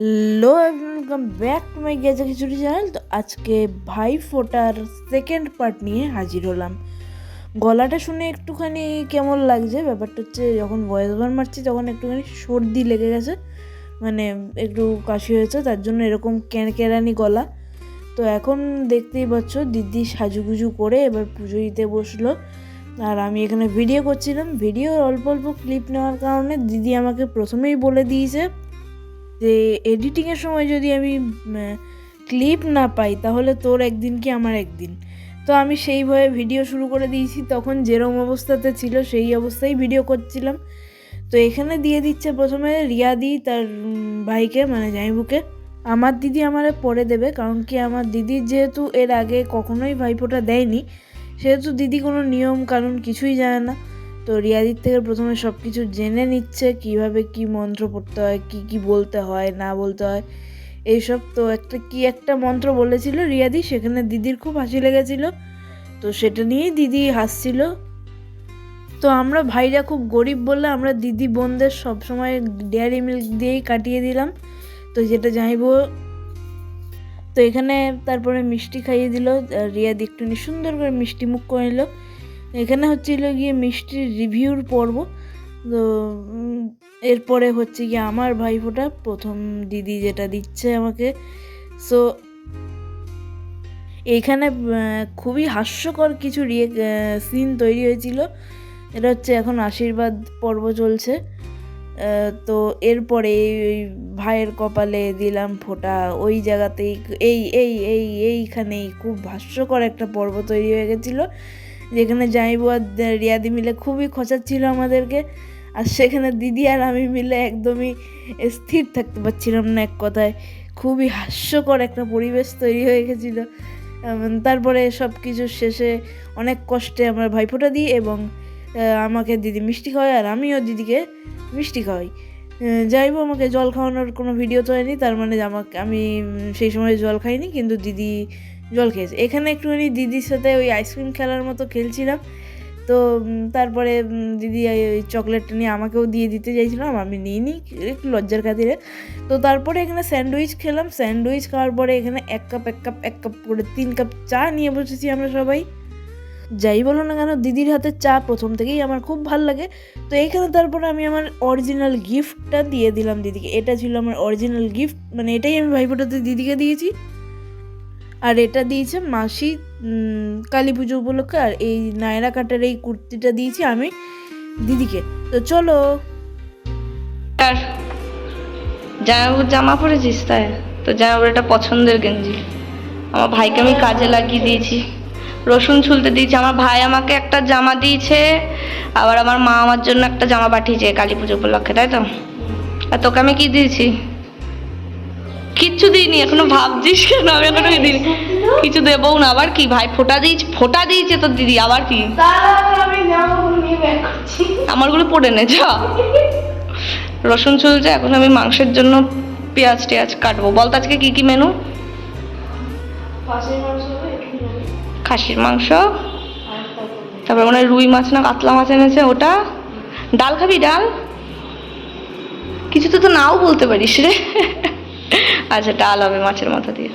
Hello welcome back to my গেজা খিচুড়ি channel. তো আজকে ভাইফোঁটার সেকেন্ড পার্ট নিয়ে হাজির হলাম। গলাটা শুনে একটুখানি কেমন লাগছে, ব্যাপারটা হচ্ছে যখন ভয়েস ওভার মারছি তখন একটুখানি সর্দি লেগে গেছে, মানে একটু কাশি হয়েছে, তার জন্য এরকম ক্যারক্যারানি গলা। তো এখন দেখতেই পাচ্ছ দিদি সাজুগুজু করে এবার পুজো দিতে বসলো, আর আমি এখানে ভিডিও করছিলাম। ভিডিও অল্প অল্প ক্লিপ নেওয়ার কারণে দিদি আমাকে প্রথমেই বলে দিয়েছে যে এডিটিংয়ের সময় যদি আমি ক্লিপ না পাই তাহলে তোর একদিন কি আমার একদিন। তো আমি সেইভাবে ভিডিও শুরু করে দিয়েছি, তখন যেরকম অবস্থাতে ছিল সেই অবস্থায় ভিডিও করছিলাম। তো এখানে দিয়ে দিচ্ছে প্রথমে রিয়াদি তার ভাইকে, মানে জামাইবুকে। আমার দিদি আমারে পরে দেবে, কারণ কি আমার দিদির যেহেতু এর আগে কখনোই ভাইফোঁটা দেয়নি, সেহেতু দিদি কোনো নিয়ম কানুন কিছুই জানে না। তো রিয়াদির থেকে প্রথমে সব কিছু জেনে নিচ্ছে, কিভাবে কি মন্ত্র পড়তে হয়, কি বলতে হয় না বলতে হয় এইসব। তো একটা মন্ত্র বলেছিল রিয়াদি, সেখানে দিদির খুব হাসি লেগেছিল, তো সেটা নিয়েই দিদি হাসছিল। তো আমরা ভাইরা খুব গরিব বললে আমরা দিদি বোনদের সবসময় ডেয়ারি মিল্ক দিয়েই কাটিয়ে দিলাম। তো যেটা জানিব, তো এখানে তারপরে মিষ্টি খাইয়ে দিল, রিয়াদি একটুখানি সুন্দর করে মিষ্টি মুখ করে নিল। এখানে হচ্ছিল গিয়ে মিষ্টির রিভিউর পর্ব। তো এরপরে হচ্ছে গিয়ে আমার ভাইফোঁটা, প্রথম দিদি যেটা দিচ্ছে আমাকে। সো এইখানে খুবই হাস্যকর কিছু সিন তৈরি হয়েছিল। এটা হচ্ছে এখন আশীর্বাদ পর্ব চলছে। তো এরপরে ওই ভাইয়ের কপালে দিলাম ফোঁটা, ওই জায়গাতেই এইখানেই খুব হাস্যকর একটা পর্ব তৈরি হয়ে গেছিলো, যেখানে জামাইবু আর রিয়াদি মিলে খুবই খোঁচাচ্ছিল আমাদেরকে, আর সেখানে দিদি আর আমি মিলে একদমই স্থির থাকতে পারছিলাম না। এক কথায় খুবই হাস্যকর একটা পরিবেশ তৈরি হয়ে গেছিলো। তারপরে সব কিছু শেষে অনেক কষ্টে আমরা ভাইফোঁটা দিই এবং আমাকে দিদি মিষ্টি খাওয়াই আর আমিও দিদিকে মিষ্টি খাওয়াই। যাইবো আমাকে জল খাওয়ানোর কোনো ভিডিও তো হয়নি, তার মানে আমি সেই সময় জল খাইনি, কিন্তু দিদি জল খেয়েছে। এখানে একটুখানি দিদির সাথে ওই আইসক্রিম খেলার মতো খেলছিলাম। তো তারপরে দিদি ওই চকলেটটা নিয়ে আমাকেও দিয়ে দিতে চাইছিলাম, আমি নিইনি একটু লজ্জার খাতিরে। তো তারপরে এখানে স্যান্ডউইচ খেলাম। স্যান্ডউইচ খাওয়ার পরে এখানে এক কাপ করে 3 কাপ চা নিয়ে বসেছি আমরা সবাই। যাই বলো না কেন, দিদির হাতের চা প্রথম থেকেই আমার খুব ভালো লাগে। তো এইখানে তারপরে আমি আমার অরিজিনাল গিফটটা দিয়ে দিলাম দিদিকে। এটা ছিল আমার অরিজিনাল গিফট, মানে এটাই আমি ভাইফোঁটাতে দিদিকে দিয়েছি। আর এটা দিয়েছে মাসি কালী পুজো উপলক্ষে, আর এই নায়রা কাটার এই কুর্তিটা দিয়েছি আমি দিদিকে। তো চলো। জামাইবাবুর জামা পরেছিস, তাই তো জামাইবাবুর একটা পছন্দের গেঞ্জি আমার ভাইকে আমি কাজে লাগিয়ে দিয়েছি, রসুন ছুলতে দিয়েছি। আমার ভাই আমাকে একটা জামা দিয়েছে, আবার আমার মা আমার জন্য একটা জামা পাঠিয়েছে কালী পুজো উপলক্ষে, তাই তো? আর তোকে আমি কি দিয়েছি? কিচ্ছু দিইনি, এখনো ভাবছিস কেন? আমি এখনো দিইনি কিছু, দেবও না। আবার কি ভাই ফোঁটা দিয়েছে তোর দিদি, আবার কি? আমারগুলো পড়ে নে যা। রসুন চলছে, এখন আমি মাংসের জন্য পেঁয়াজ টেয়াজ কাটবো। বলতো আজকে কি কি মেনু? খাসির মাংস, তারপরে মনে হয় রুই মাছ না কাতলা মাছ এনেছে ওটা। ডাল খাবি? ডাল কিছু তো নাও বলতে পারিস রে। আচ্ছা, ডাল হবে মাছের মাথা দিয়ে।